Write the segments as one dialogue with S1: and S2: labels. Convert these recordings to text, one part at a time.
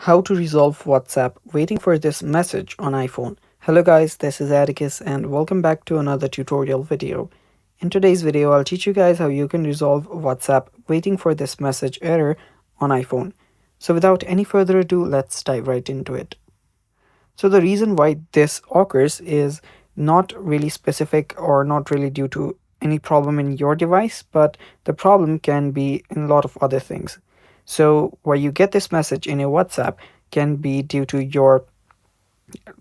S1: How to resolve WhatsApp waiting for this message on iPhone. Hello guys, this is Atticus and welcome back to another tutorial video. In today's video, I'll teach you guys how you can resolve WhatsApp waiting for this message error on iPhone. So without any further ado, let's dive right into it. So the reason why this occurs is not really specific or not really due to any problem in your device, but the problem can be in a lot of other things. So where you get this message in your WhatsApp can be due to your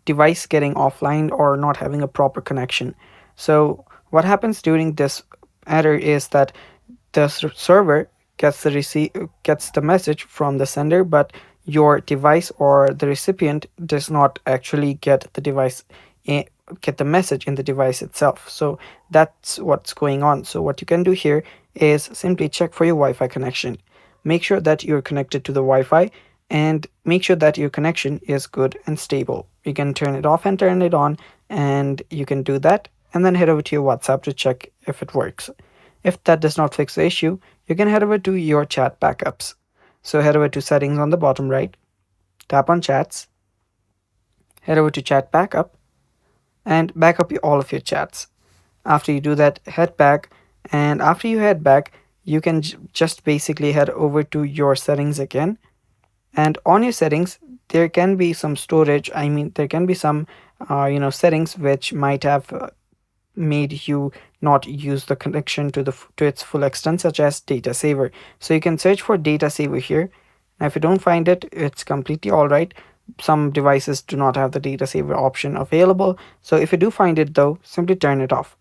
S1: device getting offline or not having a proper connection. So what happens during this error is that the server gets the message from the sender, but your device or the recipient does not actually get the get the message in the device itself. So that's what's going on. So what you can do here is simply check for your Wi-Fi connection. Make sure that you're connected to the Wi-Fi and make sure that your connection is good and stable. You can turn it off and turn it on, and you can do that and then head over to your WhatsApp to check if it works. If that does not fix the issue, you can head over to your chat backups. So head over to settings on the bottom right, tap on chats, head over to chat backup and back up all of your chats. After you do that, head back, and after you head back, you can just basically head over to your settings again, and on your settings there can be some storage. There can be some settings which might have made you not use the connection to its full extent, such as data saver. So you can search for data saver here. Now if you don't find it, it's completely all right. Some devices do not have the data saver option available, so if you do find it though, simply turn it off.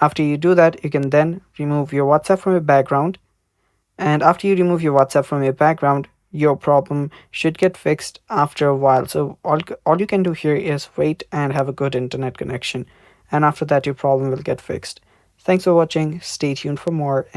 S1: After you do that, you can then remove your WhatsApp from your background, and after you remove your WhatsApp from your background, your problem should get fixed after a while. So all you can do here is wait and have a good internet connection, and after that your problem will get fixed. Thanks for watching, stay tuned for more.